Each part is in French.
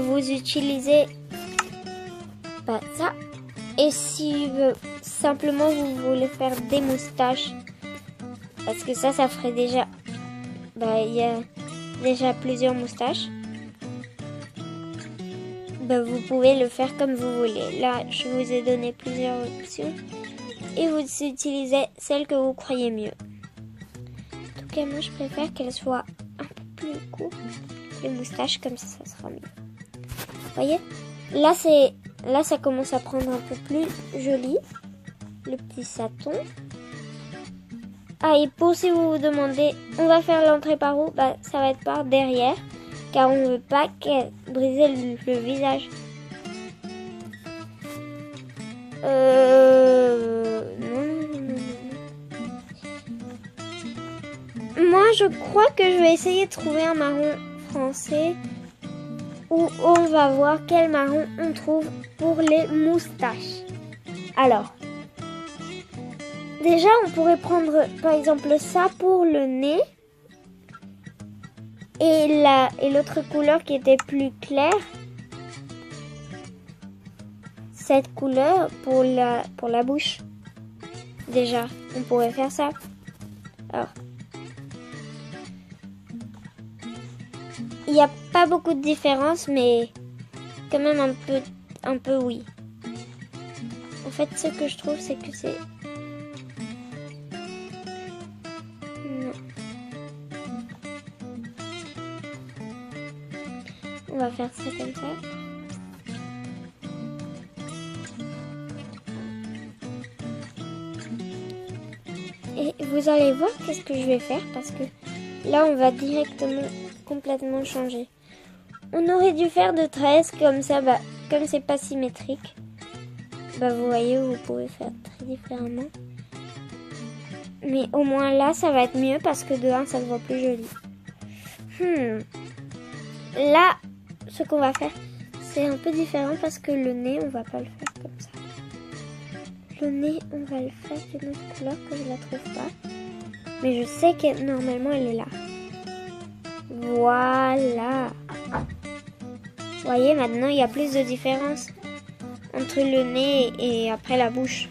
Vous utilisez ça. Et si simplement vous voulez faire des moustaches, parce que ça ferait déjà, il y a déjà plusieurs moustaches. Vous pouvez le faire comme vous voulez. Là, je vous ai donné plusieurs options et vous utilisez celle que vous croyez mieux. En tout cas, moi, je préfère qu'elle soit un peu plus courte, les moustaches, comme ça sera mieux. Vous voyez? Là, ça commence à prendre un peu plus joli, le petit saton. Ah, et pour si vous vous demandez, on va faire l'entrée par où? Ça va être par derrière. Car on ne veut pas briser le visage. Non. Moi, je crois que je vais essayer de trouver un marron français où on va voir quel marron on trouve pour les moustaches. Alors, déjà, on pourrait prendre par exemple ça pour le nez. Et l'autre couleur qui était plus claire, cette couleur pour la bouche. Déjà, on pourrait faire ça. Alors, il n'y a pas beaucoup de différence, mais quand même un peu oui. En fait, ce que je trouve, c'est que c'est... Non. On va faire ça comme ça. Et vous allez voir qu'est-ce que je vais faire parce que là, on va directement complètement changer. On aurait dû faire de 13 comme ça, comme c'est pas symétrique. Vous voyez, vous pouvez faire très différemment. Mais au moins là, ça va être mieux parce que de 1, ça se voit plus joli. Là, ce qu'on va faire, c'est un peu différent parce que le nez, on va pas le faire comme ça. Le nez, on va le faire d'une autre couleur que je la trouve pas. Mais je sais que normalement, elle est là. Voilà. Vous voyez, maintenant, il y a plus de différence entre le nez et après la bouche.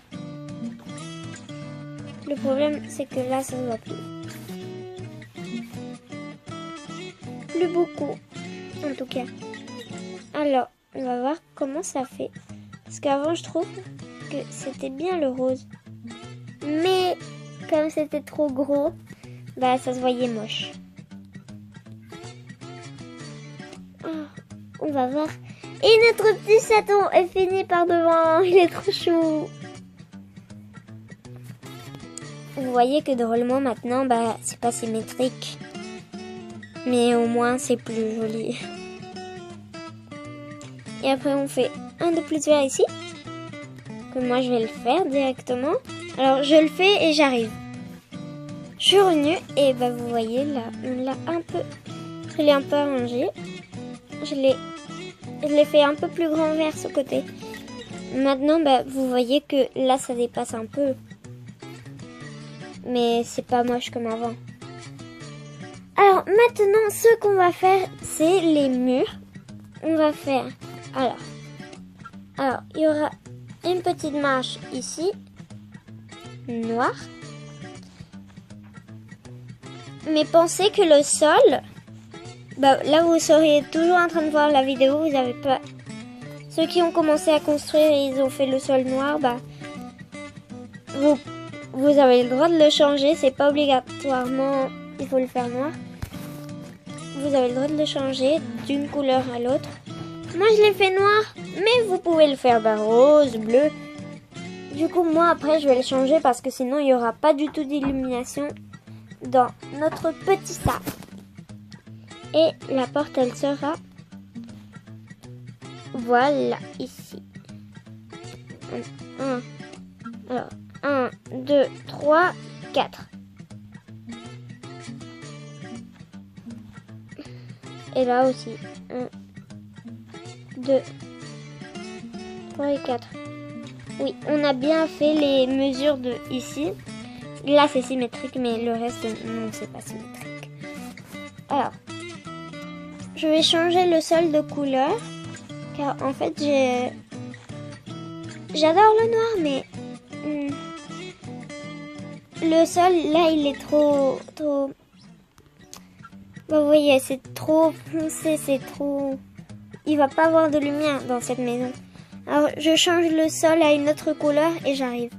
Le problème, c'est que là, ça ne va plus. Plus beaucoup, en tout cas. Alors, on va voir comment ça fait. Parce qu'avant, je trouve que c'était bien le rose. Mais, comme c'était trop gros, ça se voyait moche. On va voir. Et notre petit saton est fini par devant. Il est trop chou. Vous voyez que drôlement maintenant, c'est pas symétrique. Mais au moins, c'est plus joli. Et après, on fait un de plus vert ici. Que moi, je vais le faire directement. Alors, je le fais et j'arrive. Je suis revenue et vous voyez, là, on l'a un peu... Je l'ai un peu arrangé. Je l'ai fait un peu plus grand vers ce côté. Maintenant, vous voyez que là, ça dépasse un peu. Mais c'est pas moche comme avant. Alors, maintenant, ce qu'on va faire, c'est les murs. On va faire... Alors, il y aura une petite marche ici. Noire. Mais pensez que le sol... là, vous seriez toujours en train de voir la vidéo. Vous avez pas... Ceux qui ont commencé à construire et ils ont fait le sol noir, vous avez le droit de le changer. C'est pas obligatoirement... Il faut le faire noir. Vous avez le droit de le changer d'une couleur à l'autre. Moi, je l'ai fait noir, mais vous pouvez le faire rose, bleu. Du coup, moi, après, je vais le changer parce que sinon, il n'y aura pas du tout d'illumination dans notre petit sac. Et la porte, elle sera... Voilà, ici. Alors, 1, 2, 3, 4. Et là aussi. 1, 2, 3 et 4. Oui, on a bien fait les mesures de ici. Là, c'est symétrique, mais le reste, non, c'est pas symétrique. Alors, je vais changer le sol de couleur. Car en fait, j'adore le noir, mais le sol, là, il est trop... Bah, vous voyez, c'est trop foncé, c'est trop... Il va pas avoir de lumière dans cette maison. Alors, je change le sol à une autre couleur et j'arrive.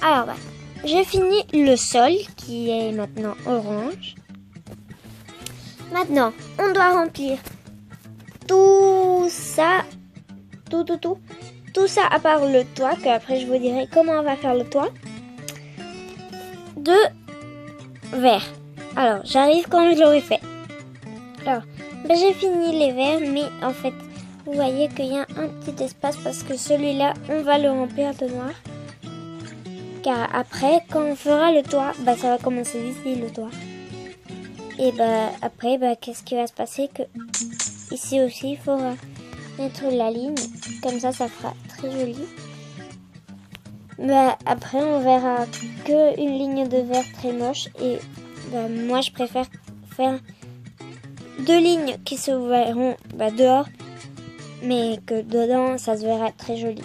Alors, bah, j'ai fini le sol qui est maintenant orange. Maintenant, on doit remplir tout ça, tout ça à part le toit, que après je vous dirai comment on va faire le toit, de vert. Alors, j'arrive quand je l'aurai fait. Alors, ben, j'ai fini les verts, mais en fait, vous voyez qu'il y a un petit espace parce que celui-là, on va le remplir de noir. Car après, quand on fera le toit, ben, ça va commencer ici le toit. Et ben, après, ben, qu'est-ce qui va se passer que ici aussi, il faudra mettre la ligne. Comme ça fera très joli. Ben, après, on verra que une ligne de vert très moche. Et ben, moi, je préfère faire 2 lignes qui se verront dehors, mais que dedans, ça se verra très joli.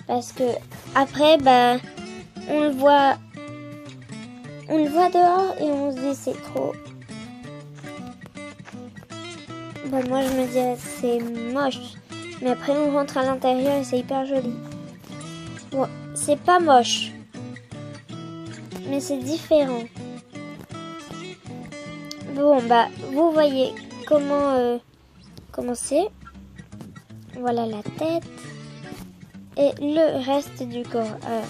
Parce que après, on le voit dehors et on se dit c'est trop. Moi, je me dis c'est moche, mais après on rentre à l'intérieur et c'est hyper joli. Bon, c'est pas moche, mais c'est différent. Bon, vous voyez comment c'est. Voilà la tête et le reste du corps. Alors,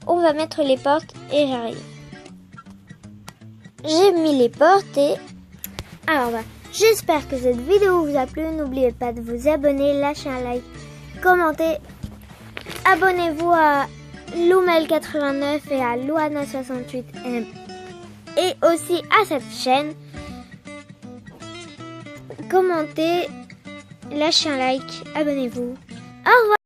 on va mettre les portes et j'arrive. J'ai mis les portes et... Alors, j'espère que cette vidéo vous a plu. N'oubliez pas de vous abonner, lâcher un like, commenter. Abonnez-vous à Loumel89 et à Louana68M et aussi à cette chaîne. Commentez, lâchez un like, abonnez-vous. Au revoir.